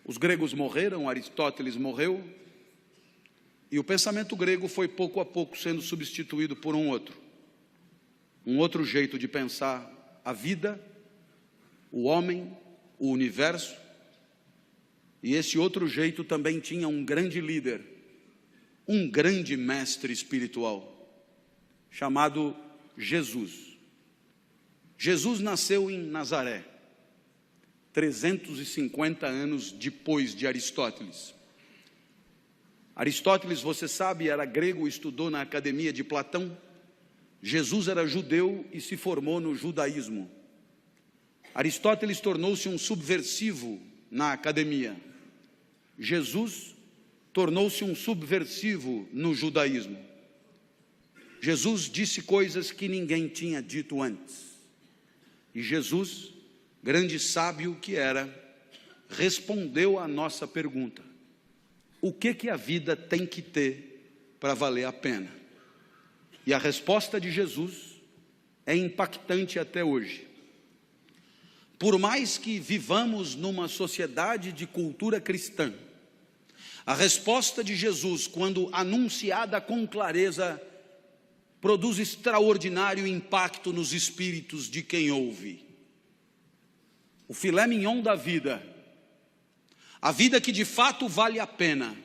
Os gregos morreram, Aristóteles morreu, e o pensamento grego foi pouco a pouco sendo substituído por um outro jeito de pensar a vida, o homem, o universo. E esse outro jeito também tinha um grande líder, um grande mestre espiritual, chamado Jesus. Jesus nasceu em Nazaré, 350 anos depois de Aristóteles. Aristóteles, você sabe, era grego, estudou na academia de Platão. Jesus era judeu e se formou no judaísmo. Aristóteles tornou-se um subversivo na academia. Jesus tornou-se um subversivo no judaísmo. Jesus disse coisas que ninguém tinha dito antes. E Jesus, grande sábio que era, respondeu à nossa pergunta: o que a vida tem que ter para valer a pena? E a resposta de Jesus é impactante até hoje. Por mais que vivamos numa sociedade de cultura cristã, a resposta de Jesus, quando anunciada com clareza, produz extraordinário impacto nos espíritos de quem ouve. O filé mignon da vida, a vida que de fato vale a pena,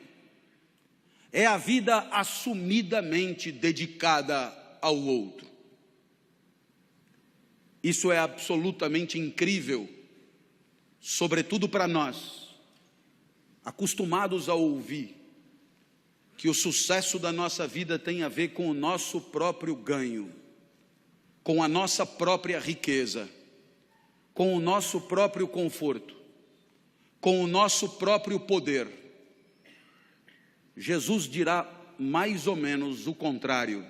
é a vida assumidamente dedicada ao outro. Isso é absolutamente incrível, sobretudo para nós, acostumados a ouvir que o sucesso da nossa vida tem a ver com o nosso próprio ganho, com a nossa própria riqueza, com o nosso próprio conforto, com o nosso próprio poder. Jesus dirá mais ou menos o contrário.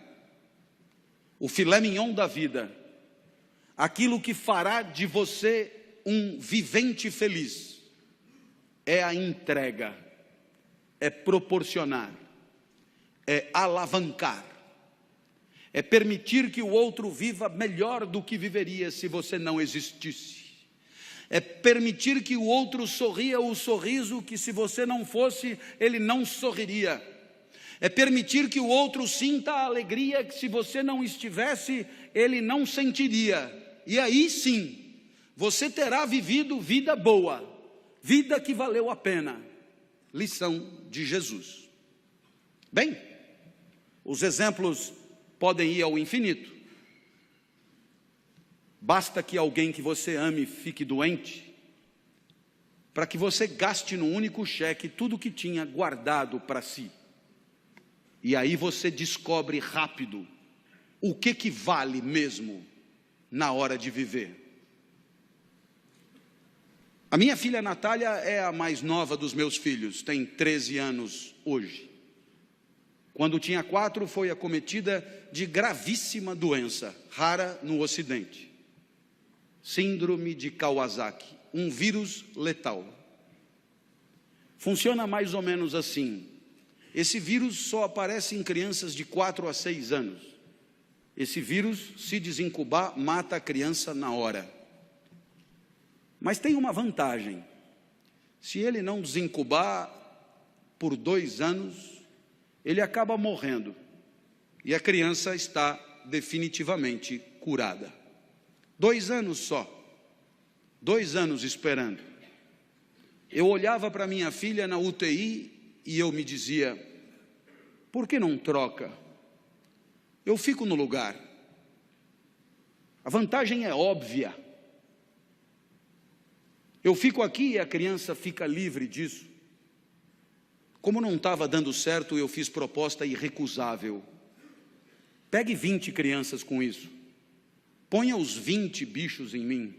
O filé mignon da vida, aquilo que fará de você um vivente feliz, é a entrega, é proporcionar, é alavancar, é permitir que o outro viva melhor do que viveria se você não existisse, é permitir que o outro sorria o sorriso que, se você não fosse, ele não sorriria, é permitir que o outro sinta a alegria que, se você não estivesse, ele não sentiria. E aí sim, você terá vivido vida boa, vida que valeu a pena. Lição de Jesus. Bem, os exemplos podem ir ao infinito. Basta que alguém que você ame fique doente, para que você gaste num único cheque tudo que tinha guardado para si. E aí você descobre rápido o que vale mesmo na hora de viver. A minha filha Natália é a mais nova dos meus filhos, tem 13 anos hoje. Quando tinha 4, foi acometida de gravíssima doença, rara no Ocidente. Síndrome de Kawasaki, um vírus letal. Funciona mais ou menos assim. Esse vírus só aparece em crianças de 4 a 6 anos. Esse vírus, se desincubar, mata a criança na hora. Mas tem uma vantagem: se ele não desincubar por 2 anos, ele acaba morrendo, e a criança está definitivamente curada. 2 anos só, 2 anos esperando. Eu olhava para minha filha na UTI e eu me dizia: por que não troca? Eu fico no lugar. A vantagem é óbvia. Eu fico aqui e a criança fica livre disso. Como não estava dando certo, eu fiz proposta irrecusável. Pegue 20 crianças com isso. Ponha os 20 bichos em mim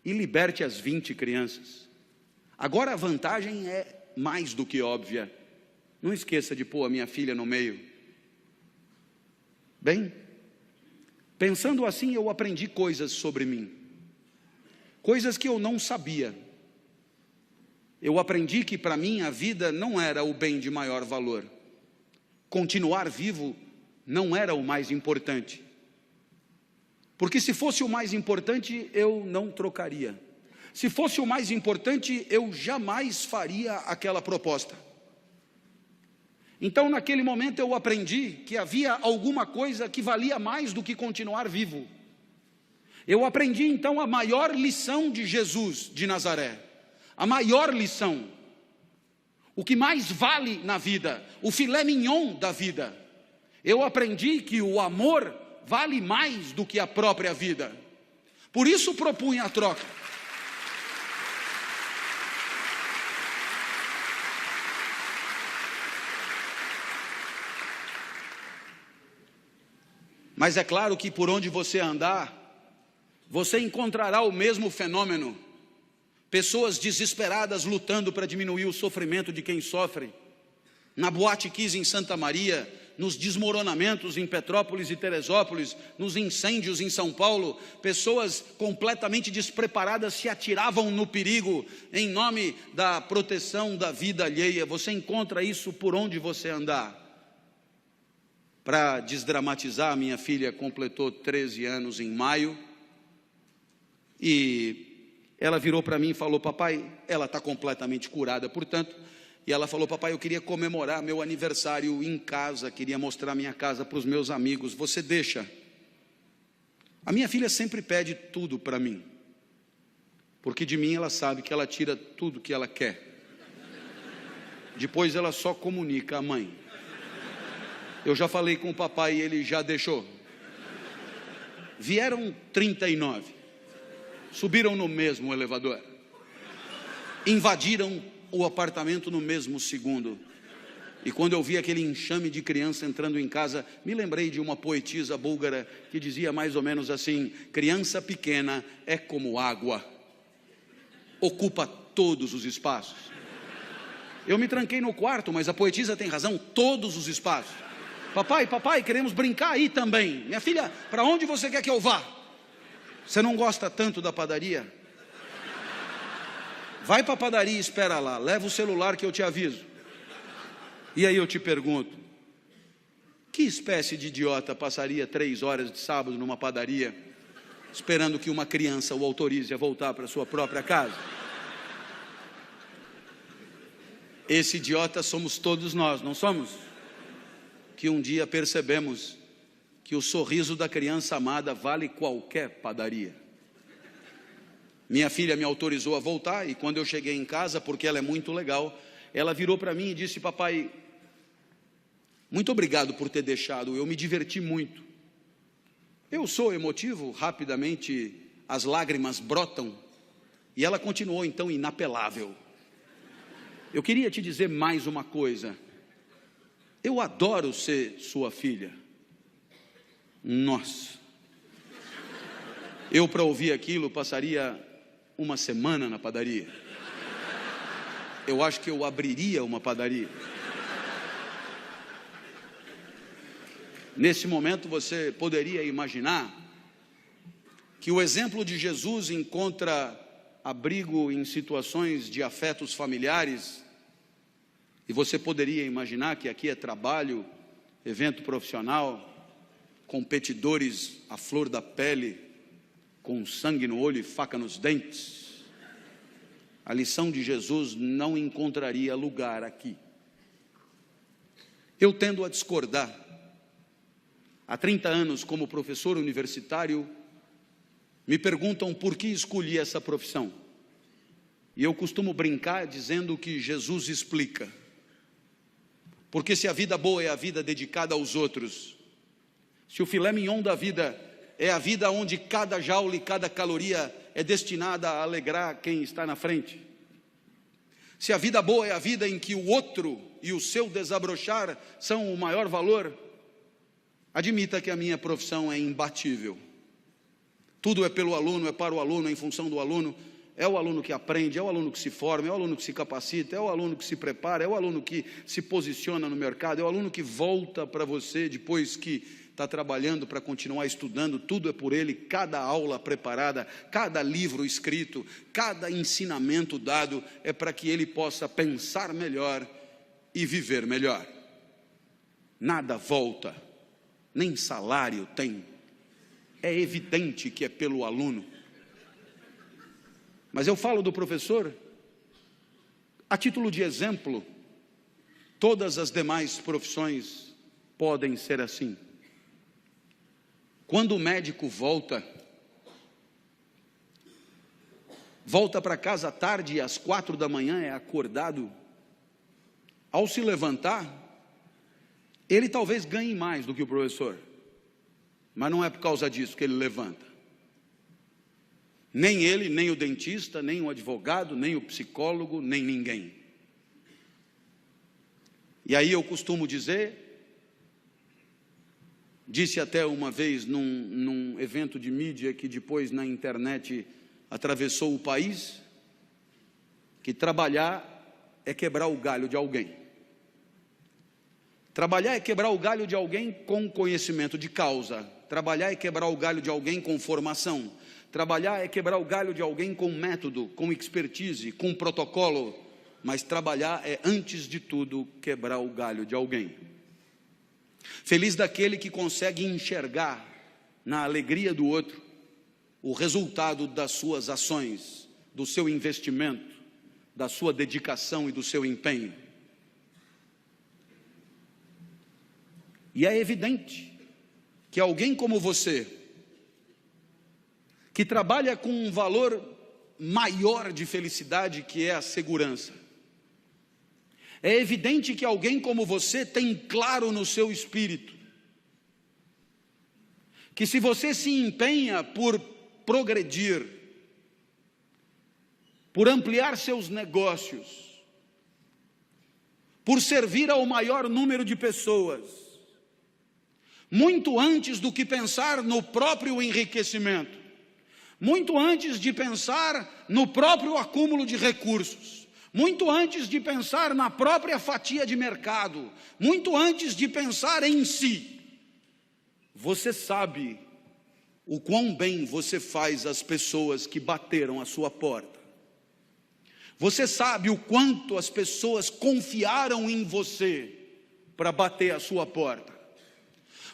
e liberte as 20 crianças. Agora a vantagem é mais do que óbvia. Não esqueça de pôr a minha filha no meio. Bem, pensando assim, eu aprendi coisas sobre mim. Coisas que eu não sabia. Eu aprendi que para mim a vida não era o bem de maior valor. Continuar vivo não era o mais importante. Porque se fosse o mais importante, eu não trocaria. Se fosse o mais importante, eu jamais faria aquela proposta. Então, naquele momento, eu aprendi que havia alguma coisa que valia mais do que continuar vivo. Eu aprendi, então, a maior lição de Jesus de Nazaré. A maior lição. O que mais vale na vida, o filé mignon da vida. Eu aprendi que o amor vale mais do que a própria vida. Por isso propunha a troca. Mas é claro que por onde você andar, você encontrará o mesmo fenômeno. Pessoas desesperadas lutando para diminuir o sofrimento de quem sofre. Na Boate Kiss em Santa Maria, nos desmoronamentos em Petrópolis e Teresópolis, nos incêndios em São Paulo, pessoas completamente despreparadas se atiravam no perigo em nome da proteção da vida alheia. Você encontra isso por onde você andar. Para desdramatizar, minha filha completou 13 anos em maio, e ela virou para mim e falou: papai, ela está completamente curada, portanto, e ela falou: papai, eu queria comemorar meu aniversário em casa, queria mostrar minha casa para os meus amigos, você deixa? A minha filha sempre pede tudo para mim, porque de mim ela sabe que ela tira tudo que ela quer, depois ela só comunica à mãe. Eu já falei com o papai e ele já deixou. Vieram 39, subiram no mesmo elevador, invadiram o apartamento no mesmo segundo. E quando eu vi aquele enxame de criança entrando em casa, me lembrei de uma poetisa búlgara que dizia mais ou menos assim: criança pequena é como água, ocupa todos os espaços. Eu me tranquei no quarto, mas a poetisa tem razão, todos os espaços. Papai, queremos brincar aí também. Minha filha, para onde você quer que eu vá? Você não gosta tanto da padaria? Vai para a padaria e espera lá, leva o celular que eu te aviso. E aí eu te pergunto, que espécie de idiota passaria 3 horas de sábado numa padaria, esperando que uma criança o autorize a voltar para sua própria casa? Esse idiota somos todos nós, não somos? Que um dia percebemos que o sorriso da criança amada vale qualquer padaria. Minha filha me autorizou a voltar, e quando eu cheguei em casa, porque ela é muito legal, ela virou para mim e disse: papai, muito obrigado por ter deixado, eu me diverti muito. Eu sou emotivo, rapidamente as lágrimas brotam, e ela continuou então inapelável: eu queria te dizer mais uma coisa, eu adoro ser sua filha. Nossa, eu para ouvir aquilo passaria uma semana na padaria. Eu acho que eu abriria uma padaria. Nesse momento você poderia imaginar que o exemplo de Jesus encontra abrigo em situações de afetos familiares. E você poderia imaginar que aqui é trabalho, evento profissional, competidores à flor da pele, com sangue no olho e faca nos dentes. A lição de Jesus não encontraria lugar aqui. Eu tendo a discordar. Há 30 anos, como professor universitário, me perguntam por que escolhi essa profissão. E eu costumo brincar dizendo que Jesus explica. Porque se a vida boa é a vida dedicada aos outros, se o filé mignon da vida é a vida onde cada jaula e cada caloria é destinada a alegrar quem está na frente, se a vida boa é a vida em que o outro e o seu desabrochar são o maior valor, admita que a minha profissão é imbatível. Tudo é pelo aluno, é para o aluno, é em função do aluno. É o aluno que aprende, é o aluno que se forma, é o aluno que se capacita, é o aluno que se prepara, é o aluno que se posiciona no mercado, é o aluno que volta para você depois que está trabalhando para continuar estudando. Tudo é por ele, cada aula preparada, cada livro escrito, cada ensinamento dado é para que ele possa pensar melhor e viver melhor. Nada volta, nem salário tem. É evidente que é pelo aluno. Mas eu falo do professor a título de exemplo. Todas as demais profissões podem ser assim. Quando o médico volta para casa à tarde e às 4 da manhã é acordado, ao se levantar, ele talvez ganhe mais do que o professor, mas não é por causa disso que ele levanta. Nem ele, nem o dentista, nem o advogado, nem o psicólogo, nem ninguém. E aí eu costumo dizer, disse até uma vez num evento de mídia que depois na internet atravessou o país, que trabalhar é quebrar o galho de alguém. Trabalhar é quebrar o galho de alguém com conhecimento de causa. Trabalhar é quebrar o galho de alguém com formação. Trabalhar é quebrar o galho de alguém com método, com expertise, com protocolo. Mas trabalhar é, antes de tudo, quebrar o galho de alguém. Feliz daquele que consegue enxergar na alegria do outro o resultado das suas ações, do seu investimento, da sua dedicação e do seu empenho. E é evidente que alguém como você, que trabalha com um valor maior de felicidade, que é a segurança, é evidente que alguém como você tem claro no seu espírito que se você se empenha por progredir, por ampliar seus negócios, por servir ao maior número de pessoas, muito antes do que pensar no próprio enriquecimento, muito antes de pensar no próprio acúmulo de recursos, muito antes de pensar na própria fatia de mercado, muito antes de pensar em si, você sabe o quão bem você faz às pessoas que bateram à sua porta. Você sabe o quanto as pessoas confiaram em você para bater à sua porta.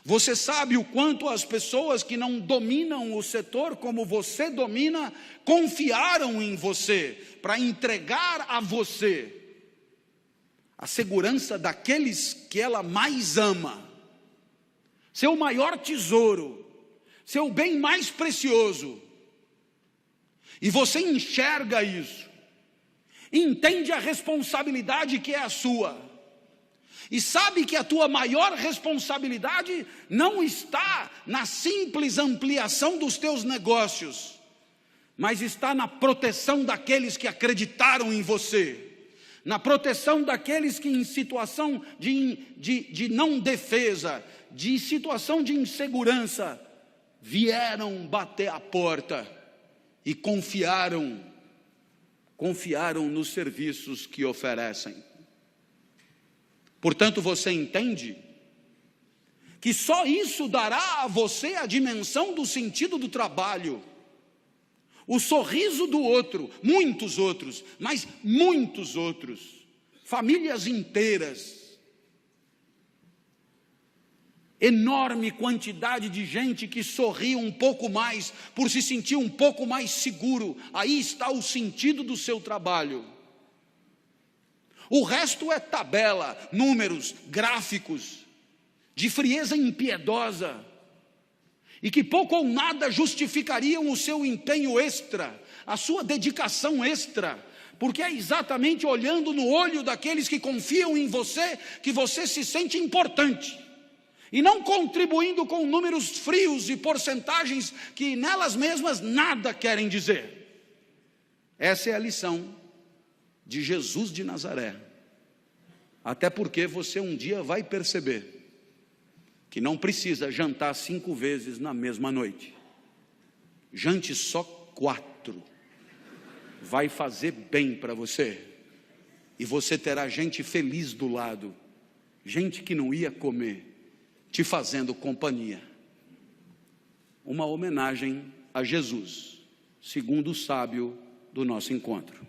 Você sabe o quanto as pessoas que não dominam o setor como você domina, confiaram em você para entregar a você a segurança daqueles que ela mais ama, seu maior tesouro, seu bem mais precioso. E você enxerga isso, entende a responsabilidade que é a sua, e sabe que a tua maior responsabilidade não está na simples ampliação dos teus negócios, mas está na proteção daqueles que acreditaram em você, na proteção daqueles que em situação de não defesa, de situação de insegurança, vieram bater a porta e confiaram nos serviços que oferecem. Portanto, você entende que só isso dará a você a dimensão do sentido do trabalho, o sorriso do outro, muitos outros, mas muitos outros, famílias inteiras, enorme quantidade de gente que sorri um pouco mais, por se sentir um pouco mais seguro. Aí está o sentido do seu trabalho. O resto é tabela, números, gráficos, de frieza impiedosa, e que pouco ou nada justificariam o seu empenho extra, a sua dedicação extra, porque é exatamente olhando no olho daqueles que confiam em você, que você se sente importante, e não contribuindo com números frios e porcentagens que nelas mesmas nada querem dizer. Essa é a lição de Jesus de Nazaré. Até porque você um dia vai perceber que não precisa jantar 5 vezes na mesma noite. Jante só 4. Vai fazer bem para você. E você terá gente feliz do lado, gente que não ia comer, te fazendo companhia. Uma homenagem a Jesus, segundo o sábio do nosso encontro.